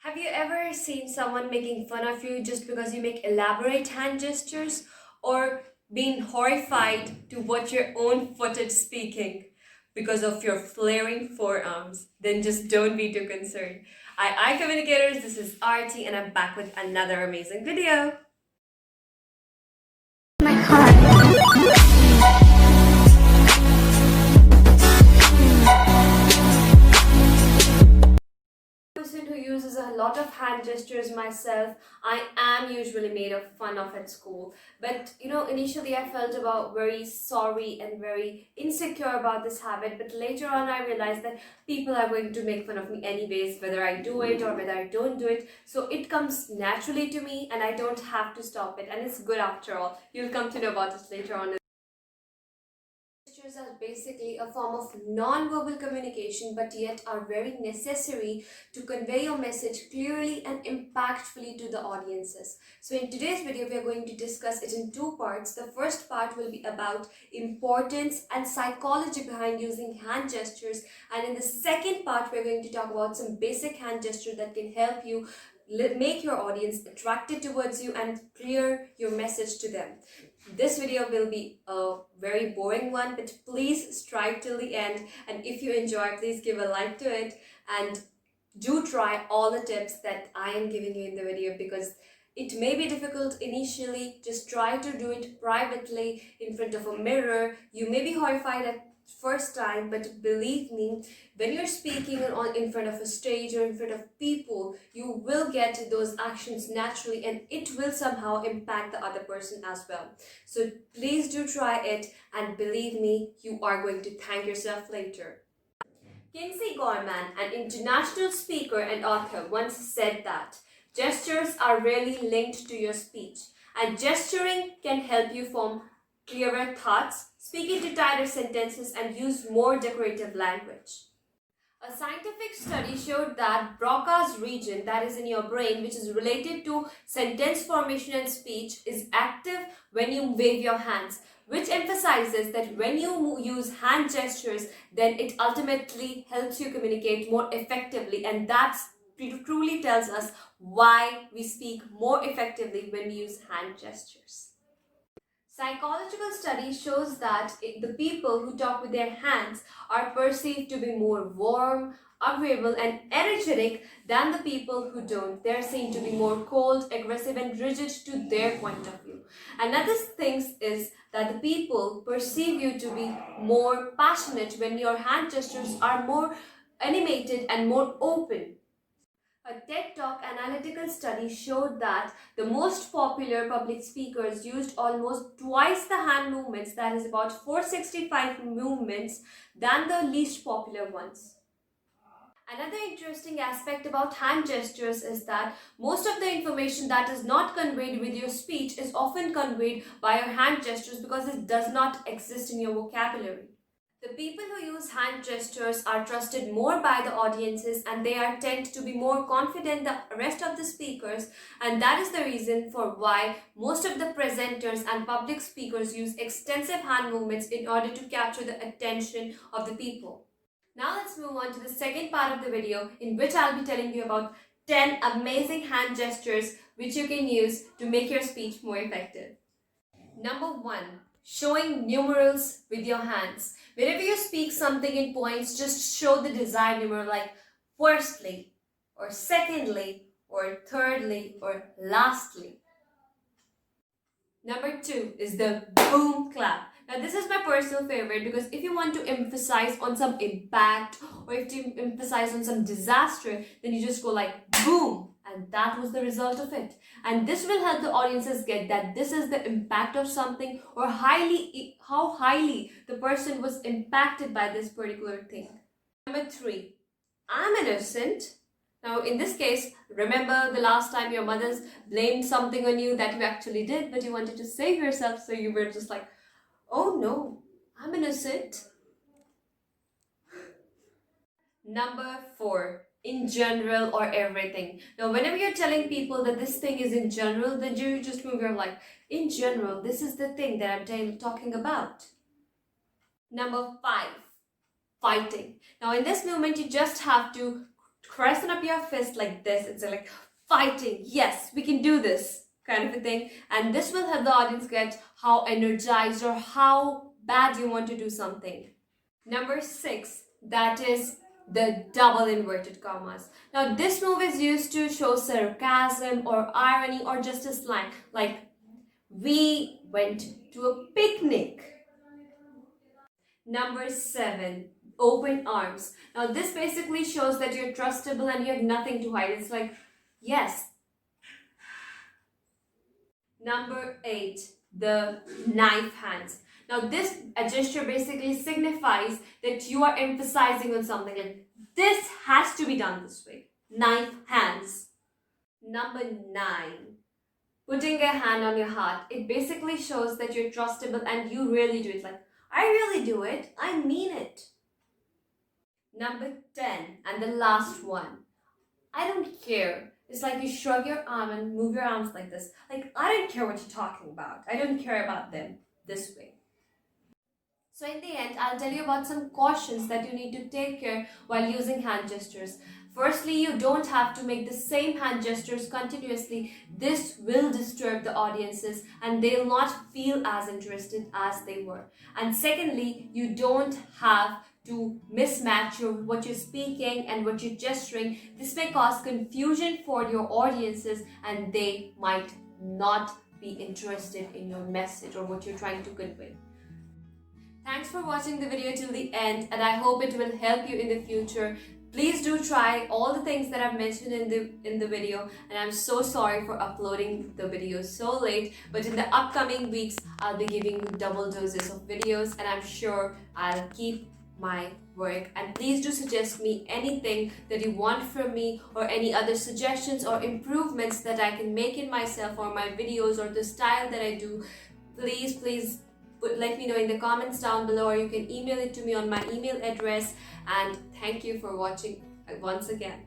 Have you ever seen someone making fun of you just because you make elaborate hand gestures, or been horrified to watch your own footage speaking because of your flaring forearms? Then just don't be too concerned. Hi Communicators, this is Arti and I'm back with another amazing video. My heart. Person who uses a lot of hand gestures myself. I am usually made of fun of at school, but initially I felt about very sorry and very insecure about this habit, but later on I realized that people are going to make fun of me anyways, whether I do it or whether I don't do it. So it comes naturally to me and I don't have to stop it, and it's good after all. You'll come to know about this later on. Gestures are basically a form of non-verbal communication, but yet are very necessary to convey your message clearly and impactfully to the audiences. So in today's video, we are going to discuss it in two parts. The first part will be about importance and psychology behind using hand gestures, and in the second part, we're going to talk about some basic hand gestures that can help you make your audience attracted towards you and clear your message to them. This video will be a very boring one, but please strive till the end, and if you enjoy, please give a like to it and do try all the tips that I am giving you in the video, because it may be difficult initially. Just try to do it privately in front of a mirror. You may be horrified at first time, but believe me, when you're speaking in front of a stage or in front of people, you will get those actions naturally and it will somehow impact the other person as well. So please do try it, and believe me, you are going to thank yourself later. Kingsley Gorman, an international speaker and author, once said that gestures are really linked to your speech, and gesturing can help you form clearer thoughts, speak into tighter sentences, and use more decorative language. A scientific study showed that Broca's region, that is in your brain, which is related to sentence formation and speech, is active when you wave your hands, which emphasizes that when you use hand gestures, then it ultimately helps you communicate more effectively, and that truly tells us why we speak more effectively when we use hand gestures. Psychological study shows that the people who talk with their hands are perceived to be more warm, agreeable, and energetic than the people who don't. They're seen to be more cold, aggressive, and rigid to their point of view. Another thing is that the people perceive you to be more passionate when your hand gestures are more animated and more open. A TED Talk analytical study showed that the most popular public speakers used almost twice the hand movements, that is about 465 movements, than the least popular ones. Another interesting aspect about hand gestures is that most of the information that is not conveyed with your speech is often conveyed by your hand gestures because it does not exist in your vocabulary. The people who use hand gestures are trusted more by the audiences, and they are tend to be more confident than the rest of the speakers, and that is the reason for why most of the presenters and public speakers use extensive hand movements in order to capture the attention of the people. Now let's move on to the second part of the video, in which I'll be telling you about 10 amazing hand gestures which you can use to make your speech more effective. Number 1. Showing numerals with your hands. Whenever you speak something in points, just show the desired numeral, like firstly, or secondly, or thirdly, or lastly. Number 2 is the boom clap. Now this is my personal favorite, because if you want to emphasize on some impact, or if you emphasize on some disaster, then you just go like boom, and that was the result of it. And this will help the audiences get that this is the impact of something, or how highly the person was impacted by this particular thing. Number 3, I'm innocent. Now in this case, remember the last time your mother's blamed something on you that you actually did, but you wanted to save yourself, so you were just like, oh no, I'm innocent. Number 4, in general or everything. Now whenever you're telling people that this thing is in general, then you just move your like, in general, this is the thing that I'm talking about. Number 5, fighting. Now in this moment, you just have to pressing up your fist like this and say like, fighting, yes, we can do this, kind of a thing. And this will help the audience get how energized or how bad you want to do something. Number 6, that is the double inverted commas. Now this move is used to show sarcasm or irony or just a slang, like we went to a picnic. Number 7, open arms. Now this basically shows that you're trustable and you have nothing to hide. It's like, yes. Number 8, the knife hands. Now this gesture basically signifies that you are emphasizing on something, like this has to be done this way. Knife hands. Number 9, putting a hand on your heart. It basically shows that you're trustable and you really do it. Like, I really do it. I mean it. Number 10, and the last one, I don't care. It's like you shrug your arm and move your arms like this. Like, I don't care what you're talking about. I don't care about them. This way. So in the end, I'll tell you about some cautions that you need to take care while using hand gestures. Firstly, you don't have to make the same hand gestures continuously. This will disturb the audiences and they'll not feel as interested as they were. And secondly, you don't have to mismatch what you're speaking and what you're gesturing. This may cause confusion for your audiences and they might not be interested in your message or what you're trying to convey. Thanks for watching the video till the end, and I hope it will help you in the future. Please do try all the things that I've mentioned in the video, and I'm so sorry for uploading the video so late, but in the upcoming weeks I'll be giving you double doses of videos, and I'm sure I'll keep my work. And please do suggest me anything that you want from me or any other suggestions or improvements that I can make in myself or my videos or the style that I do. Please let me know in the comments down below, or you can email it to me on my email address. And thank you for watching once again.